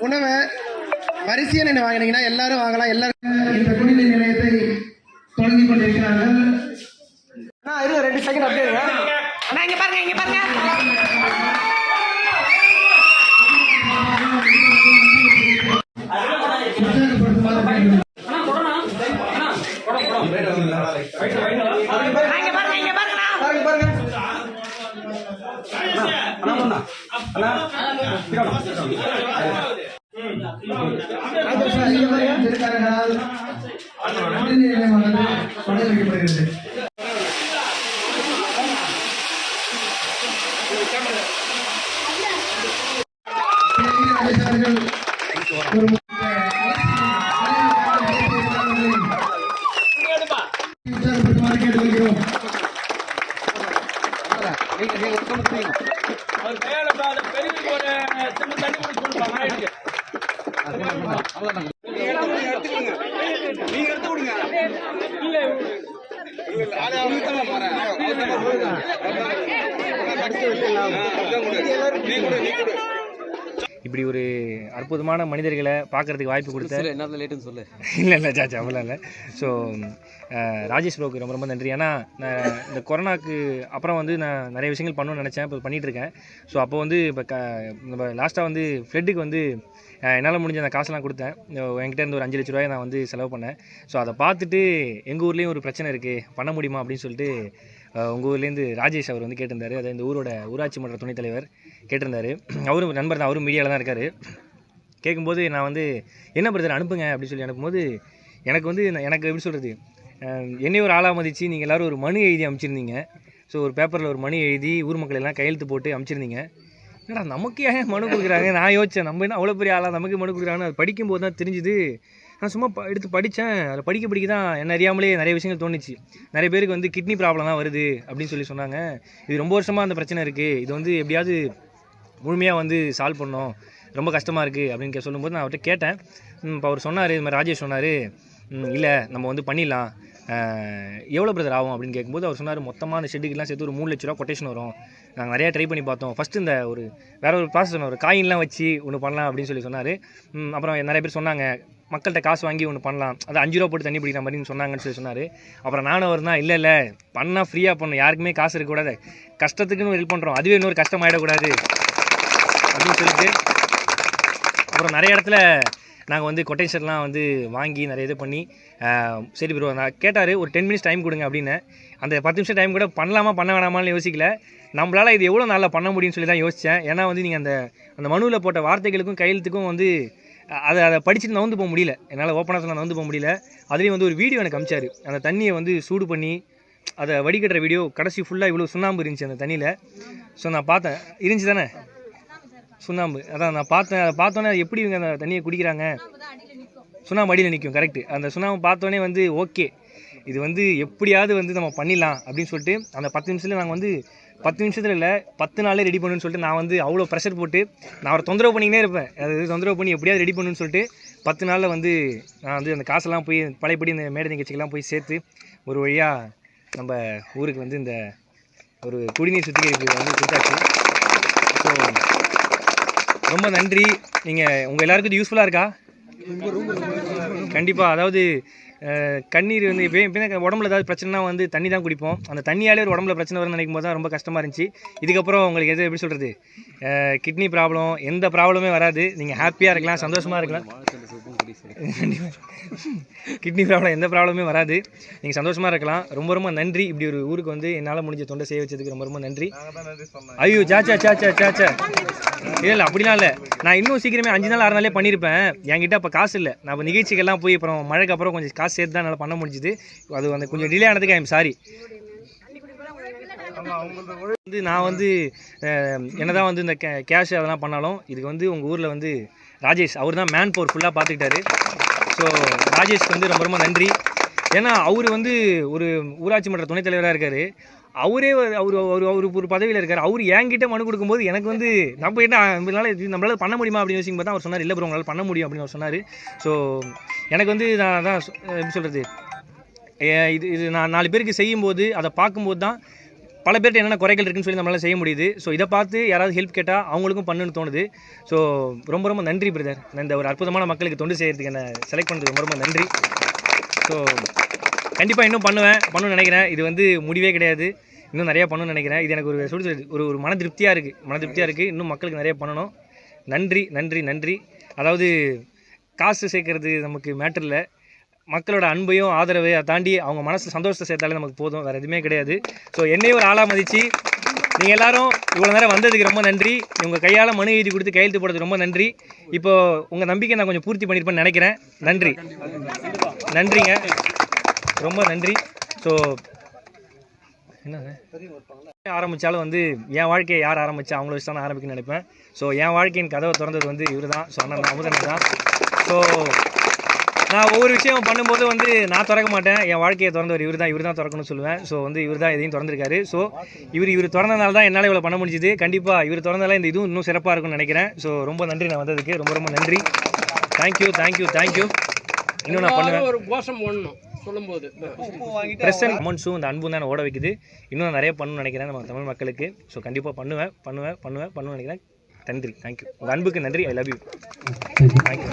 உணவை வரிசையா என்ன வாங்கினீங்கன்னா எல்லாரும் வாங்கலாம். எல்லாரும் இந்த குடிநீர் நிலையத்தை தொடங்கி கொண்டிருக்கிறார்கள். 2 செகண்ட் அப்படியே இங்க பாருங்க, இங்க பாருங்க. இப்படி ஒரு அற்புதமான மனிதர்களை பார்க்குறதுக்கு வாய்ப்பு கொடுத்தேன். என்ன லேட்டுன்னு சொல்லு. இல்லை சாச்சா அவ்வளோ இல்லை. ஸோ ராஜேஷ் ப்ரோக்கு ரொம்ப ரொம்ப நன்றி. ஏன்னா நான் இந்த கொரோனாக்கு அப்புறம் வந்து நான் நிறைய விஷயங்கள் பண்ணணும்னு நினச்சேன், இப்போ பண்ணிகிட்ருக்கேன். ஸோ அப்போ வந்து இப்போ நம்ம லாஸ்ட்டாக வந்து ஃப்ளட்டுக்கு வந்து என்னால் முடிஞ்ச அந்த காசெல்லாம் கொடுத்தேன். என்கிட்ட இருந்து ஒரு 5 லட்ச ரூபாயை நான் வந்து செலவு பண்ணேன். ஸோ அதை பார்த்துட்டு எங்கள் ஊர்லேயும் ஒரு பிரச்சனை இருக்குது, பண்ண முடியுமா அப்படின்னு சொல்லிட்டு உங்கள் ஊர்லேருந்து ராஜேஷ் அவர் வந்து கேட்டிருந்தார். அதை இந்த ஊரோட ஊராட்சி மன்ற துணைத் தலைவர் கேட்டிருந்தார். அவரும் நண்பர் தான், அவரும் மீடியாவில் தான் இருக்கார். கேட்கும்போது நான் வந்து என்ன பிரதர் அனுப்புங்க அப்படின்னு சொல்லி அனுப்பும்போது எனக்கு எப்படி சொல்கிறது, என்னையும் ஒரு ஆளாக மதித்து நீங்கள் எல்லோரும் ஒரு மனு எழுதி அனுப்பிச்சிருந்தீங்க. ஸோ ஒரு பேப்பரில் ஒரு மனு எழுதி ஊர் மக்கள் எல்லாம் கையெழுத்து போட்டு அனுப்பிச்சிருந்தீங்க. ஏன்னா நமக்கு ஏன் மனு கொடுக்குறாங்க, நான் யோசித்தேன் நம்ம என்ன அவ்வளோ பெரிய ஆளாக நமக்கு மனு கொடுக்குறாங்கன்னு. அது படிக்கும்போது தான் தெரிஞ்சுது. நான் சும்மா எடுத்து படித்தேன். அதில் படிக்க தான் என்ன அறியாமலே நிறைய விஷயங்கள் தோணுச்சு. நிறைய பேருக்கு வந்து கிட்னி ப்ராப்ளம்லாம் வருது அப்படின்னு சொல்லி சொன்னாங்க. இது ரொம்ப வருஷமாக அந்த பிரச்சனை இருக்குது, இது வந்து எப்படியாவது முழுமையாக வந்து சால்வ் பண்ணோம், ரொம்ப கஷ்டமாக இருக்குது அப்படின்னு சொல்லும்போது நான் அவர்கிட்ட கேட்டேன். இப்போ அவர் சொன்னார், இது மாதிரி ராஜேஷ் சொன்னார், இல்லை நம்ம வந்து பண்ணிடலாம், எவ்வளோ பிரதர் ஆகும் அப்படின்னு கேட்கும்போது அவர் சொன்னார், மொத்தமாக அந்த ஷெட்டுக்கெலாம் சேர்த்து ஒரு 3 லட்ச ரூபா கொட்டேஷன் வரும். நாங்கள் நிறையா ட்ரை பண்ணி பார்த்தோம். ஃபஸ்ட்டு இந்த ஒரு வேறு ஒரு ப்ராசஸ் ஒரு காயின்லாம் வச்சு ஒன்று பண்ணலாம் அப்படின்னு சொல்லி சொன்னார். அப்புறம் நிறைய பேர் சொன்னாங்க மக்கள்கிட்ட காசு வாங்கி ஒன்று பண்ணலாம், அது 5 ரூபா போட்டு தண்ணி பிடிக்கிற மாதிரின்னு சொன்னாங்கன்னு சொல்லி சொன்னார். அப்புறம் நானும் அவர் தான் இல்லை பண்ணால் ஃப்ரீயாக பண்ணணும், யாருக்குமே காசு இருக்கக்கூடாது, கஷ்டத்துக்குன்னு ஹெல்ப் பண்ணுறோம், அதுவே இன்னொரு கஷ்டம் ஆகிடக்கூடாது அப்படின்னு சொல்லிட்டு அப்புறம் நிறைய இடத்துல நாங்கள் வந்து கொட்டேஷன்லாம் வந்து வாங்கி நிறைய இது பண்ணி சரி ப்ரோ நான் கேட்டார், ஒரு 10 மினிட்ஸ் டைம் கொடுங்க அப்படின்னு. அந்த 10 நிமிஷம் டைம் கூட பண்ணலாமா பண்ண வேணாமான்னு யோசிக்கல, நம்மளால் இது எவ்வளோ நல்லா பண்ண முடியும்னு சொல்லி தான் யோசித்தேன். ஏன்னா வந்து நீங்கள் அந்த மனுவில் போட்ட வார்த்தைகளுக்கும் கையெழுத்துக்கும் வந்து அதை படிச்சுட்டு நவுந்து போக முடியல, என்னால் ஓப்பனாக சொன்னால் நவுந்து போக முடியல. அதுலேயும் வந்து ஒரு வீடியோ எனக்கு அமிச்சார், அந்த தண்ணியை வந்து சூடு பண்ணி அதை வடிகட்டுற வீடியோ. கடைசி ஃபுல்லாக இவ்வளோ சுண்ணாம்பு இருந்துச்சு அந்த தண்ணியில். ஸோ நான் பார்த்தேன், இருந்துச்சு தானே சுண்ணாம்பு, அதான் நான் பார்த்தேன். அதை பார்த்தோன்னே எப்படி இவங்க அந்த தண்ணியை குடிக்கிறாங்க, சுண்ணாம்பு அடியில் நிற்கும் கரெக்டு. அந்த சுண்ணாம்பு பார்த்தோன்னே வந்து ஓகே இது வந்து எப்படியாவது வந்து நம்ம பண்ணிடலாம் அப்படின்னு சொல்லிட்டு அந்த 10 நிமிஷத்தில் நாங்கள் வந்து 10 நிமிஷத்தில் இல்லை 10 நாளே ரெடி பண்ணுன்னு சொல்லிட்டு நான் வந்து அவ்வளோ ப்ரெஷர் போட்டு நான் அவரை தொந்தரவு பண்ணிக்கினே இருப்பேன். அது தொந்தரவு பண்ணி எப்படியாவது ரெடி பண்ணுன்னு சொல்லிட்டு 10 நாளில் வந்து நான் வந்து அந்த காசெல்லாம் போய் பழையபடி இந்த மேடை நிகழ்ச்சிக்கெல்லாம் போய் சேர்த்து ஒரு வழியாக நம்ம ஊருக்கு வந்து இந்த ஒரு குடிநீர் சுத்திகரிப்பு வந்து கொடுத்தாச்சு. ஸோ ரொம்ப நன்றி. நீங்கள் உங்கள் எல்லாருக்கும் இது யூஸ்ஃபுல்லாக இருக்கா? கண்டிப்பாக. அதாவது கண்ணீர் வந்து இப்போ உடம்புல ஏதாவது பிரச்சனைனா வந்து தண்ணி தான் குடிப்போம். அந்த தண்ணியாலே ஒரு உடம்புல பிரச்சனை வரும்னு நினைக்கும் போது தான் ரொம்ப கஷ்டமாக இருந்துச்சு. இதுக்கப்புறம் உங்களுக்கு எது எப்படி சொல்கிறது, கிட்னி ப்ராப்ளம் எந்த ப்ராப்ளமே வராது. நீங்கள் ஹாப்பியாக இருக்கலாம், சந்தோஷமாக இருக்கலாம். கிட்னி ப்ராப்ளம் எந்த ப்ராப்ளமே வராது, நீங்கள் சந்தோஷமாக இருக்கலாம். ரொம்ப ரொம்ப நன்றி. இப்படி ஒரு ஊருக்கு வந்து என்னால் முடிஞ்ச தொண்டை செய்ய வச்சதுக்கு ரொம்ப ரொம்ப நன்றி. ஐயோ சாச்சா இல்லை அப்படிலாம் இல்லை, நான் இன்னும் சீக்கிரமே 5 நாள் 6 நாளே பண்ணியிருப்பேன். என்கிட்ட அப்போ காசு இல்லை. நான் இப்போ நிகழ்ச்சிகள்லாம் போய் அப்புறம் மழைக்கு அப்புறம் கொஞ்சம் காசு சேர்த்து தான் என்னால் பண்ண முடிஞ்சுது. அது வந்து கொஞ்சம் டிலே ஆனதுக்கு ஐம் சாரி. வந்து நான் வந்து என்னதான் வந்து இந்த கேஷ் அதெல்லாம் பண்ணாலும் இதுக்கு வந்து உங்கள் ஊரில் வந்து ராஜேஷ் அவர் தான் மேன் பவர் ஃபுல்லாக பார்த்துக்கிட்டாரு. ஸோ ராஜேஷ்க்கு வந்து ரொம்ப ரொம்ப நன்றி. ஏன்னா அவர் வந்து ஒரு ஊராட்சி மன்ற துணைத் தலைவராக இருக்கார். அவரே ஒரு பதவியில் இருக்கார். அவர் என்கிட்ட மனு கொடுக்கும்போது எனக்கு வந்து நம்ம என்ன நம்மளால பண்ண முடியுமா அப்படின்னு யோசிக்கும் பார்த்தா அவர் சொன்னார், இல்லை ப்ரோ உங்களால் பண்ண முடியும் அப்படின்னு அவர் சொன்னார். ஸோ எனக்கு வந்து நான் தான் எப்படி சொல்கிறது, இது நான் 4 பேருக்கு செய்யும்போது அதை பார்க்கும்போது தான் பல பேர்கிட்ட என்னென்ன குறைகள் இருக்குன்னு சொல்லி நம்மளால் செய்ய முடியுது. ஸோ இதை பார்த்து யாராவது ஹெல்ப் கேட்டால் அவங்களுக்கும் பண்ணுன்னு தோணுது. ஸோ ரொம்ப ரொம்ப நன்றி பிரதர், இந்த ஒரு அற்புதமான மக்களுக்கு தொண்டு செய்கிறதுக்கு என்னை செலக்ட் பண்ணுறது ரொம்ப ரொம்ப நன்றி. ஸோ கண்டிப்பாக இன்னும் பண்ணணும்னு நினைக்கிறேன். இது வந்து முடிவே கிடையாது, இன்னும் நிறையா பண்ணணும்னு நினைக்கிறேன். இது எனக்கு ஒரு மன திருப்தியாக இருக்குது. இன்னும் மக்களுக்கு நிறைய பண்ணணும். நன்றி நன்றி நன்றி. அதாவது காசு சேர்க்கறது நமக்கு மேட்டர் இல்லை, மக்களோட அன்பையும் ஆதரவை தாண்டி அவங்க மனசு சந்தோஷத்தை சேர்த்தாலே நமக்கு போதும், வேறு எதுவுமே கிடையாது. ஸோ என்னையும் ஒரு ஆளாக மதித்து நீங்கள் எல்லாரும் இவ்வளோ நேரம் வந்ததுக்கு ரொம்ப நன்றி. உங்கள் கையால் மனு எழுதி கொடுத்து கையெழுத்து போடுறதுக்கு ரொம்ப நன்றி. இப்போது உங்கள் நம்பிக்கை நான் கொஞ்சம் பூர்த்தி பண்ணியிருப்பேன்னு நினைக்கிறேன். நன்றிங்க, ரொம்ப நன்றி. ஸோ என்னங்க ஆரம்பித்தாலும் வந்து என் வாழ்க்கையை யார் ஆரம்பித்தா அவங்கள வச்சு தான் நான் ஆரம்பிக்கணும்னு நினைப்பேன். ஸோ என் வாழ்க்கையின் கதவை திறந்தது வந்து இவர் தான். ஸோ அண்ணன் அமுதன் தான். ஸோ நான் ஒவ்வொரு விஷயம் பண்ணும்போது வந்து நான் திறக்க மாட்டேன், என் வாழ்க்கையை திறந்தவர் இவர் தான் திறக்கணும்னு சொல்லுவேன். ஸோ வந்து இவர் தான் எதையும் திறந்திருக்காரு. ஸோ இவர் திறந்தனால தான் என்னால் இவ்வளோ பண்ண முடிஞ்சுது. கண்டிப்பாக இவர் திறந்தால இந்த இதுவும் இன்னும் சிறப்பாக இருக்கும்னு நினைக்கிறேன். ஸோ ரொம்ப நன்றி நான் வந்ததுக்கு, ரொம்ப ரொம்ப நன்றி. தேங்க்யூ. இன்னும் நான் பண்ணுவேன். ஒரு கோஷம் போடணும் சொல்லும்போது ப்ரெசன்ட் அமௌண்ட்ஸும் இந்த அன்பும் தான் ஓட வைக்குது. இன்னும் நிறைய பண்ணணும்னு நினைக்கிறேன் நம்ம தமிழ் மக்களுக்கு. ஸோ கண்டிப்பாக பண்ணுவேன் நினைக்கிறேன். நன்றி, தேங்க்யூ. உங்கள் அன்புக்கு நன்றி. I love you. தேங்க்யூ.